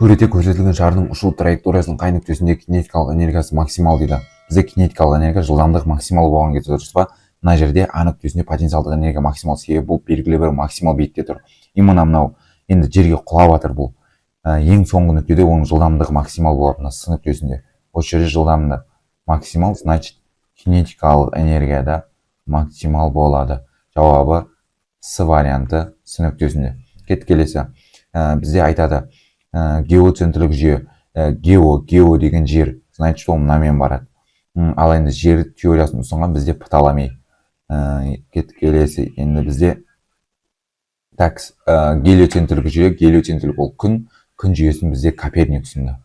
Суретте көрсетілген шардың ұшу траекториясының қай нүктесінде кинетикалық энергиясы максимал дейді. Бізде кинетикалық энергия жылдамдық максимал болған кезде дұрыс па? Мына жерде А нүктесінде потенциалдық энергия максимал, себебі бұл белгілі бір максимал биікте тұр. И мынау енді жерге құлап жатыр бұл. Ең соңғы нүктеде оның жылдамдығы максимал болады, мына С нүктесінде. Осы жерде жылдамдық максимал, значит кинетикалық энергияда максимал болады. Жауабы С варианты, С нүктесінде. Келесі. Бізде айтады геоцентрлік жүйе. Гео деген жер, значит ол мынамен барады. Ал енді жер теориясын ұсынған бізде Птоломей. Келесі. Енді бізде гелиоцентрлік жүйе, гелиоцентрік ол күн жүйесін бізде Коперник ұсынды.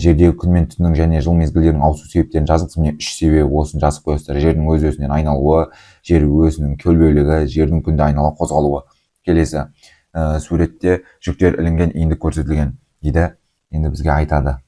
Жердегі күн мен түннің және жыл мезгілдерінің ауысу себептерін жазыңыз. Міне 3 себебі осын жазып қойыңыздар. Жердің өз-өзінен айналуы, жер өзінің көлбеулігі, жердің күнде айнала қозғалуы. Келесі. Суретте жүктер ілінген иіндік көрсетілген дейді. Енді бізге айтады.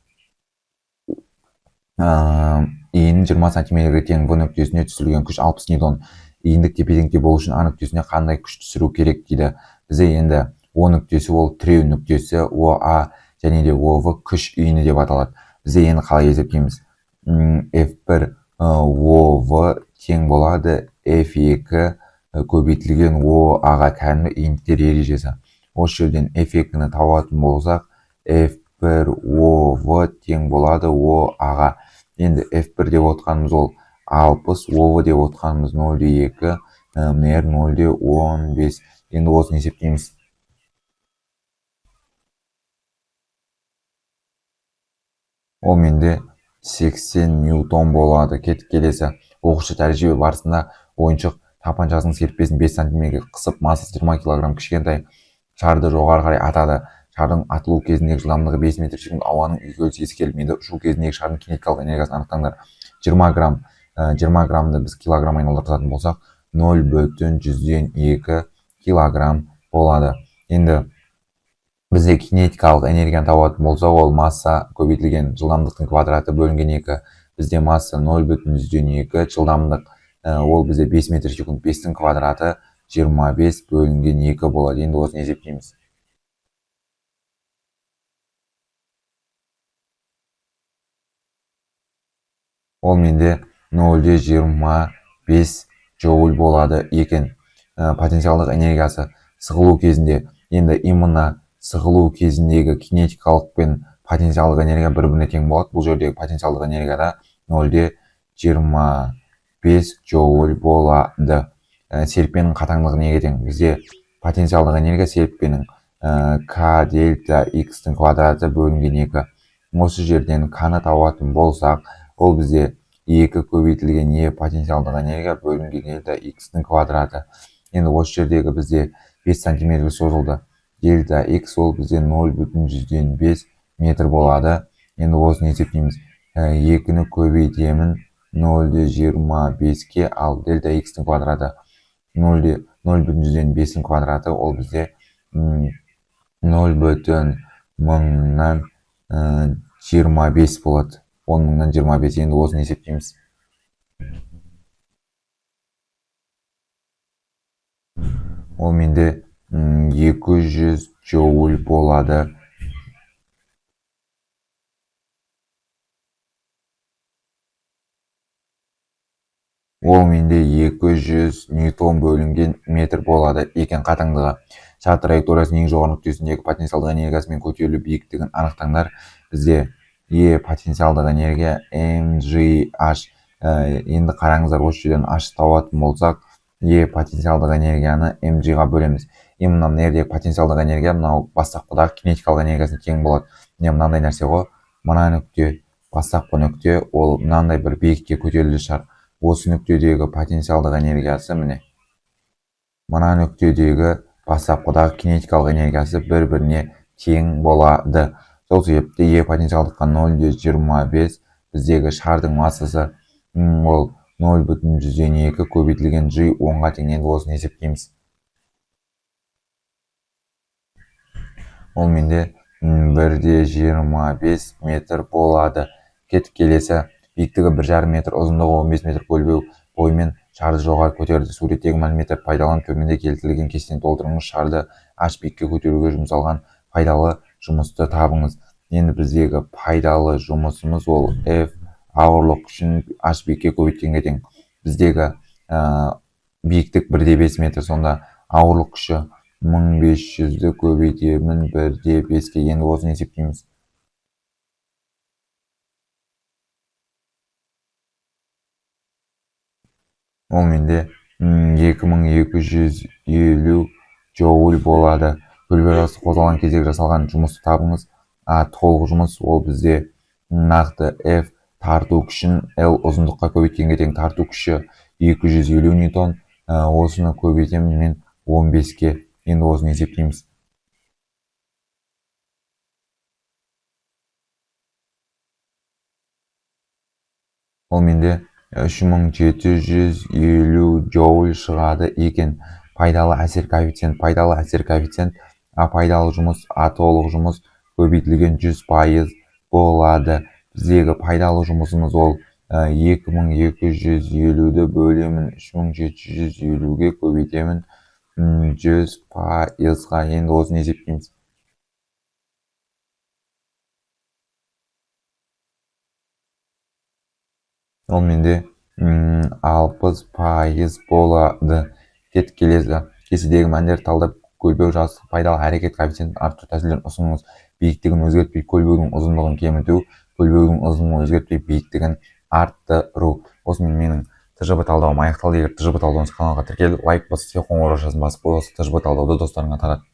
Иіннің 20 см тең В нүктесіне түсірілген күш 60 ньютон. Иіндік тепе-теңдікте болу үшін А нүктесіне қандай күш түсіру керек дейді. Бізде енді О нүктесі ол тіреу нүктесі, ОА және де ОВ күш иіні деп аталады. Бізде енді қалай есептейміз? F1 ОВ тең болады F2 көбейтілген ОА-ға кәдімгі иіндіктер ережесі. Осы жерден F2-ні табатын болсақ, F1 ОВ тең болады ОА-ға. Енді F1 деп отқанымыз ол 60, ОВ деп отқанымыз 0,2, мер 0,15. Енді осыны есептейміз. Ол менде 80 ньютон болады. Келесі. Оқушы тәжірибе барысында ойыншық тапаншасының серіппесін 5 см қысып, массасы 20 кг кішкентай шарды жоғары қарай атады. Шардың атылу кезіндегі жылдамдығы 5 метр секунд, ауаның үйкелісі ескерілмейді. Ұшу кезіндегі шардың кинетикалық энергиясын анықтаңдар. 20 граммды біз килограмм айналдыратын болсақ, 0,2 килограмм болады. Енді бізде кинетикалық энергияны табатын болса, ол масса көбейтілген жылдамдықтың квадраты бөлінген 2. Бізде масса 0,2, жылдамдық ол бізде 5 метр секунд, 5-тің квадраты 25 бөлінген 2 болады. Енді осыны есептейміз. Ол менде 0,25 джоуль болады екен. Потенциалдық энергиясы сығылу кезінде. Енді именно сығылу кезіндегі кинетикалық пен потенциалдық энергия бір-біріне тең болады. Бұл жердегі потенциалдық энергияда 0,25 джоуль болады. Серіппенің қатаңдығы неге тең? Бізде потенциалдық энергия серіппенің К дельта X-тің квадраты бөлінген 2. Осы жерден К-ны табатын болсақ, ол бізде 2 көбейтілген Е потенциалдық энергия бөлінген дельта X-тің квадраты. Енді осы жердегі бізде 5 см созылды. Дельта X ол бізде 0,5 метр болады. Енді осыны есептейміз. 2-ні көбейтемін 0,25-ке, ал дельта X-тің квадраты 0,5-дің квадраты ол бізде 0,25 болады. 10,025. Енді осыны есептейміз. Ол менде 200 джоуль болады. Ол менде 200 ньютон бөлінген метр болады екен қатаңдығы. Шар траекториясының ең жоғары нүктесіндегі потенциалдық энергиясы мен көтерілу биіктігін анықтаңдар. Бізде Е потенциалдық энергия mgh. Енді қараңыздар, осы жерден h табатын болсақ, Е потенциалдық энергияны mg-ға бөлеміз. Мына жердегі потенциалдық энергия мынау бастапқыдағы кинетикалық энергиясына тең болады. Мынандай нәрсе ғой. Мына нүкте, бастапқы нүкте, ол мынандай бір биікке көтерілді шар. Осы нүктедегі потенциалдық энергиясы міне. Мына нүктедегі бастапқыдағы кинетикалық энергиясы бір-біріне тең болады. Сол себепті Е потенциалдыққа 0,25, біздегі шардың массасы ол 0,2 көбейтілген G 10-ға тең. Енді осыны есептейміз. Ол менде 1,25 метр болады. Келесі. Биіктігі 1,5 метр, ұзындығы 15 метр көлбеу бойымен шарды жоғары көтерді. Суреттегі мәліметтер пайдаланып төменде келтірілген кестені толтырыңыз. Шарды h биікке көтеруге жұмсалған пайдалы жұмысты табыңыз. Енді біздегі пайдалы жұмысымыз ол F ауырлық күшін H-биікке көбейткенге тең. Біздегі биіктік 1/5 метр, сонда ауырлық күші 1500-ді көбейтемін 1/5-ке. Енді осыны есептейміз. Ол менде 2250 джоуль болады. Көлбеу жастық қозғалған кездегі жасалған жұмысты табыңыз. Толық жұмыс ол бізде нақты F тарту күшін L ұзындыққа көбейткенге тең. Тарту күші 250 ньютон. Осыны көбейтемін мен 15-ке. Енді осыны есептейміз. Ол менде 3750 джоуль шығады екен. Пайдалы әсер коэффициент. Пайдалы әсер коэффициент пайдалы жұмыс толық жұмыс көбейтілген 100% болады. Біздегі пайдалы жұмысымыз ол 2250-ді бөлемін 3750-ге көбейтемін 100%-ға. Енді осыны есептейміз. Ол менде 60% болады. Келесі кестедегі мәндерді талдап, көлбеу жастық пайдалы әрекет коэффициентін арттыру тәсілдерін ұсыныңыз. Биіктігін өзгертпей көлбеудің ұзындығын кеміту, көлбеудің ұзындығын өзгертпей биіктігін арттыру. Осымен менің ТЖБ талдауым аяқталды. Егер ТЖБ талдауыңыз каналға тіркеліп, лайк басып, қоңырау жазын басып, осы ТЖБ талдауды достарыңа тарат.